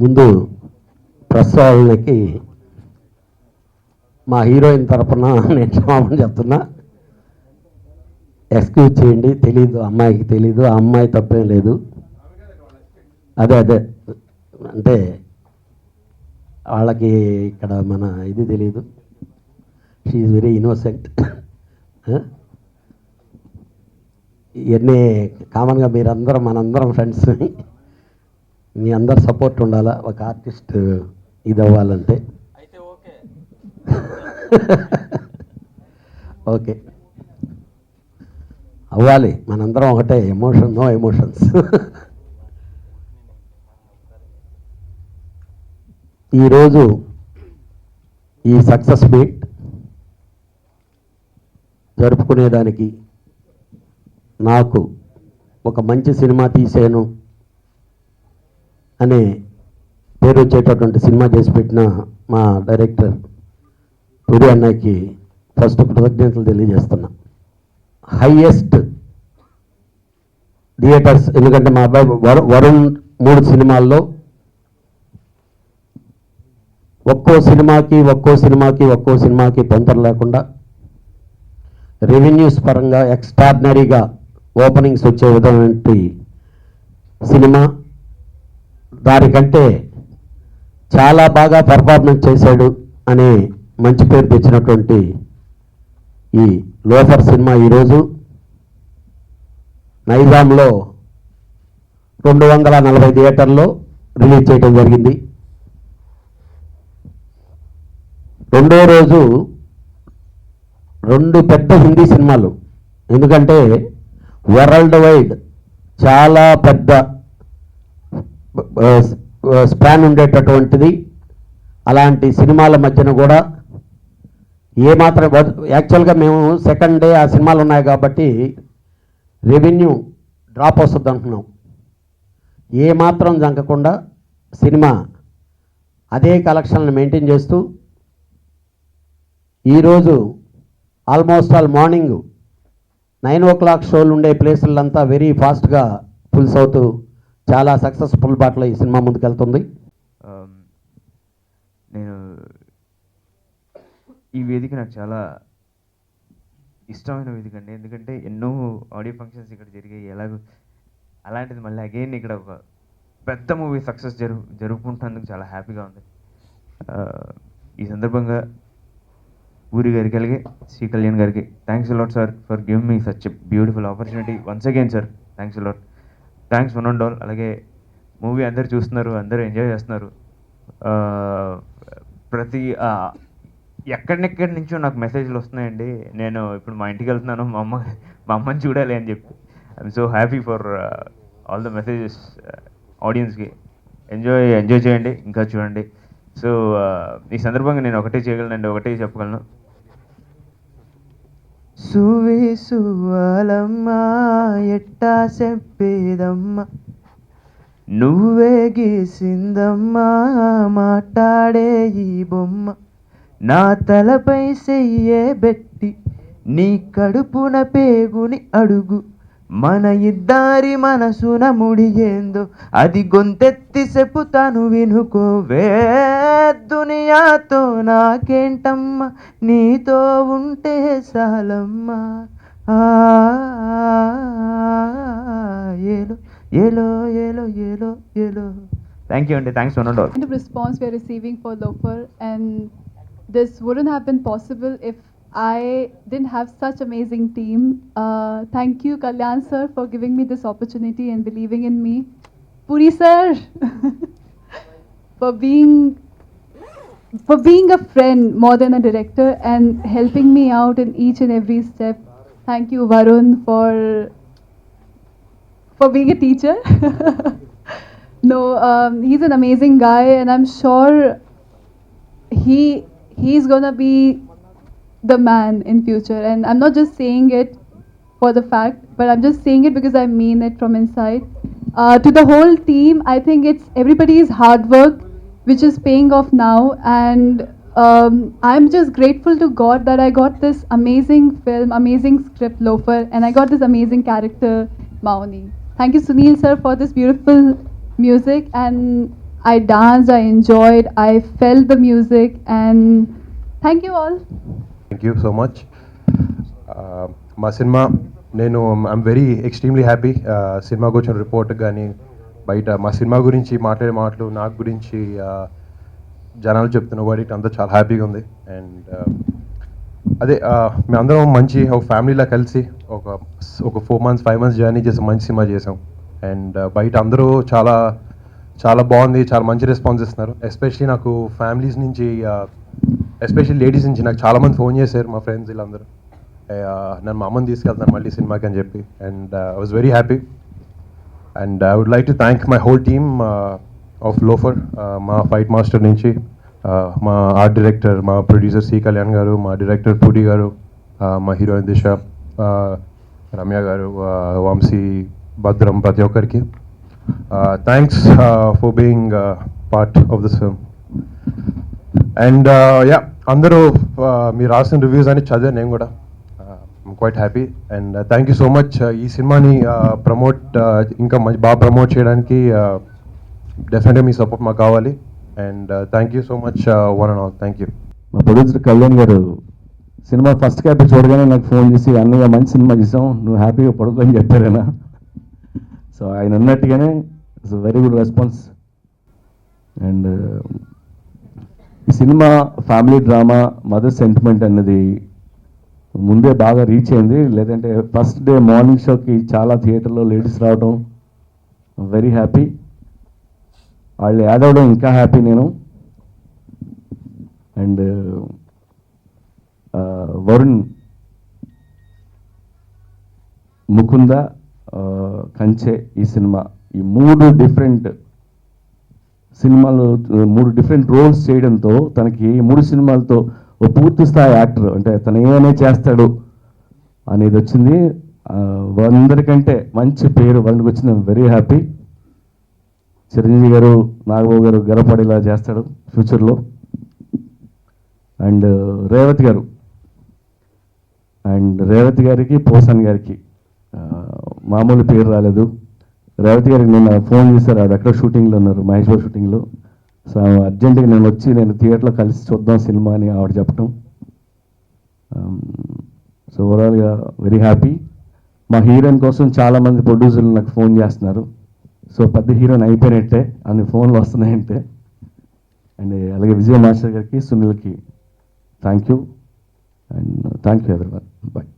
ముందు ప్రెస్ వాళ్ళకి మా హీరోయిన్ తరపున నేను క్షమాపణ చెప్తున్నా. ఎక్స్క్యూజ్ చేయండి, తెలీదు, అమ్మాయికి తెలీదు, ఆ అమ్మాయి తప్పేం లేదు. అదే అంటే వాళ్ళకి ఇక్కడ మన ఇది తెలీదు. She very innocent. ఇవన్నీ కామన్గా మీరందరం మనందరం ఫ్రెండ్స్, మీ అందరు సపోర్ట్ ఉండాలా ఒక ఆర్టిస్ట్ ఇది అవ్వాలంటే. ఓకే అవ్వాలి, మనందరం ఒకటే, ఎమోషన్ నో ఎమోషన్స్. ఈరోజు ఈ సక్సెస్ మీట్ జరుపుకునేదానికి నాకు ఒక మంచి సినిమా తీసాను అనే పేరు వచ్చేటటువంటి సినిమా చేసి పెట్టిన మా డైరెక్టర్ పురి అన్నయ్యకి ఫస్ట్ కృతజ్ఞతలు తెలియజేస్తున్నా. హైయెస్ట్ థియేటర్స్, ఎందుకంటే మా అబ్బాయి వరుణ్ 3 సినిమాల్లో ఒక్కో సినిమాకి పొంతన లేకుండా రెవెన్యూస్ పరంగా ఎక్స్ట్రాడినరీగా ఓపెనింగ్స్ వచ్చే విధమైన సినిమా. దానికంటే చాలా బాగా పర్ఫార్మెన్స్ చేశాడు అని మంచి పేరు తెచ్చినటువంటి ఈ లోఫర్ సినిమా ఈరోజు నైజాంలో 240 థియేటర్లో రిలీజ్ చేయడం జరిగింది. రెండో రోజు 2 పెద్ద హిందీ సినిమాలు, ఎందుకంటే వరల్డ్ వైడ్ చాలా పెద్ద స్పాన్ ఉండేటటువంటిది. అలాంటి సినిమాల మధ్యన కూడా ఏమాత్రం, యాక్చువల్గా మేము సెకండ్ డే ఆ సినిమాలు ఉన్నాయి కాబట్టి రెవెన్యూ డ్రాప్ వస్తుంది అంటున్నాం. ఏమాత్రం జంకకుండా సినిమా అదే కలెక్షన్లను మెయింటైన్ చేస్తూ ఈరోజు ఆల్మోస్ట్ ఆల్ మార్నింగ్ 9 o'clock షోలు ఉండే ప్లేసులంతా వెరీ ఫాస్ట్గా ఫుల్స్ అవుతూ చాలా సక్సెస్ఫుల్ బాటలో ఈ సినిమా ముందుకెళ్తుంది. నేను ఈ వేదిక నాకు చాలా ఇష్టమైన వేదిక అండి, ఎందుకంటే ఎన్నో ఆడియో ఫంక్షన్స్ ఇక్కడ జరిగాయి. అలాంటిది మళ్ళీ అగైన్ ఇక్కడ ఒక పెద్ద మూవీ సక్సెస్ జరుపుకుంటున్నందుకు చాలా హ్యాపీగా ఉంది. ఈ సందర్భంగా ఊరి గారికి అలాగే శ్రీ కళ్యాణ్ గారికి thanks a lot sir for giving me such a beautiful opportunity once again sir. Thanks a lot, thanks one and all. అలాగే మూవీ అందరు చూస్తున్నారు, అందరూ ఎంజాయ్ చేస్తున్నారు. ప్రతి ఎక్కడెక్కడి నుంచో నాకు మెసేజ్లు వస్తున్నాయండి. నేను ఇప్పుడు మా ఇంటికి వెళ్తున్నాను, మా అమ్మని చూడాలి అని చెప్పి. I'm so happy for all the messages. ఆడియన్స్కి ఎంజాయ్ చేయండి, ఇంకా చూడండి. సో ఈ సందర్భంగా నేను ఒకటే చేయగలనండి, ఒకటే చెప్పగలను. సువాలమ్మా ఎట్టా చెప్పేదమ్మా, నువ్వే గీసిందమ్మా మాట్లాడే ఈ బొమ్మ, నా తలపై చెయ్యే బెట్టి నీ కడుపున పేగుని అడుగు, మన ఇద్దరి మనసున ముడియేందో అది గొంతెత్తి చెప్పుతాను వినుకోవే. దునియాతో నాకేంటమ్మా, నీతో ఉంటే చాలమ్మా. ఏలో ఏలో ఏలో ఏలో ఏలో. థ్యాంక్ యూ అండి, thanks one and all. The response we are receiving for Loafer, and this wouldn't have been possible if I didn't have such amazing team. Thank you Kalyan sir for giving me this opportunity and believing in me. Puri sir for being a friend more than a director and helping me out in each and every step. Thank you Varun for being a teacher. No, he's an amazing guy and I'm sure he's gonna be the man in future, and I'm not just saying it for the fact, but I'm just saying it because I mean it from inside. To the whole team, I think it's everybody's hard work which is paying off now, and I'm just grateful to God that I got this amazing film, amazing script Loafer, and I got this amazing character Mauni. Thank you Sunil sir for this beautiful music, and I danced, I enjoyed, I felt the music, and thank you all. Thank you so much. మా cinema నేను I'm very extremely happy. సినిమాకి వచ్చిన report కానీ బయట మా cinema గురించి మాట్లాడే మాటలు నాకు గురించి జనాలు చెప్తున్న వాటికి అంతా చాలా హ్యాపీగా ఉంది. అండ్ అదే మేమందరం మంచి ఒక ఫ్యామిలీలా కలిసి ఒక 4 months 5 months జర్నీ చేసి మంచి సినిమా చేసాం. అండ్ బయట అందరూ చాలా చాలా బాగుంది, చాలా మంచి రెస్పాన్స్ ఇస్తున్నారు. ఎస్పెషలీ నాకు ఫ్యామిలీస్ నుంచి ఎస్పెషల్లీ లేడీస్ నుంచి నాకు చాలామంది ఫోన్ చేశారు, మా ఫ్రెండ్స్ వీళ్ళందరూ నన్ను మా అమ్మని తీసుకెళ్తాను మళ్ళీ సినిమాకి అని చెప్పి. And I was very happy. And I would like to thank my whole team of Loafer, మా ఫైట్ మాస్టర్ నుంచి మా ఆర్ట్ డైరెక్టర్, మా ప్రొడ్యూసర్ సి కళ్యాణ్ గారు, మా డైరెక్టర్ పూరి గారు, మా హీరోయిన్ దిశ, రమ్య గారు, వంశీ, భద్రం, ప్రతి ఒక్కరికి thanks for being part of this film. And yeah అందరూ మీరు రాసిన రివ్యూస్ అని చదివాను నేను కూడా. I'm quite happy. And thank you so much. ఈ సినిమాని ఇంకా బాగా ప్రమోట్ చేయడానికి డెఫినెట్గా మీ సపోర్ట్ మాకు కావాలి. And thank you so much one and all. Thank you. మా ప్రొడ్యూసర్ కళ్యాణ్ గారు సినిమా ఫస్ట్ క్యాప్ చూడగానే నాకు ఫోన్ చేసి, అన్నయ్య మంచి సినిమా చేసాం, నువ్వు హ్యాపీగా పడుకో అని చెప్పారైనా. సో ఆయన అన్నట్టుగానే it's very good response. And ఈ cinema family drama, mother sentiment అన్నది ముందే బాగా రీచ్ అయింది. లేదంటే ఫస్ట్ డే మార్నింగ్ షోకి చాలా థియేటర్లో లేడీస్ రావడం వెరీ హ్యాపీ. వాళ్ళు యాడ్ అవ్వడం ఇంకా హ్యాపీ నేను. అండ్ వరుణ్, ముకుంద, కంచె ఈ సినిమా, ఈ 3 డిఫరెంట్ సినిమాలు 3 డిఫరెంట్ రోల్స్ చేయడంతో తనకి 3 సినిమాలతో ఓ పూర్తి స్థాయి యాక్టర్, అంటే తను ఏమైనా చేస్తాడు అనేది వచ్చింది. అందరికంటే మంచి పేరు వరుణ్కి వచ్చింది. Very happy. చిరంజీవి గారు, నాగబాబు గారు గర్వపడేలా చేస్తాడు ఫ్యూచర్లో. అండ్ రేవతి గారు, అండ్ రేవతి గారికి, పోసాన్ గారికి మామూలు పేరు రాలేదు. రేవతి గారికి నిన్న ఫోన్ చేశారు, ఆవిడ ఎక్కడ షూటింగ్లో ఉన్నారు, మహేష్ బాబు షూటింగ్లో. సో అర్జెంటుగా నేను థియేటర్లో కలిసి చూద్దాం సినిమా అని ఆవిడ చెప్పడం. సో ఓవరాల్గా వెరీ హ్యాపీ. మా హీరోయిన్ కోసం చాలామంది ప్రొడ్యూసర్లు నాకు ఫోన్ చేస్తున్నారు. సో పెద్ద హీరోయిన్ అయిపోయినట్టే అన్ని ఫోన్లు వస్తున్నాయంటే. అండ్ అలాగే విజయ మాస్టర్ గారికి, సునీల్కి thank you. And thank you everyone. Bye.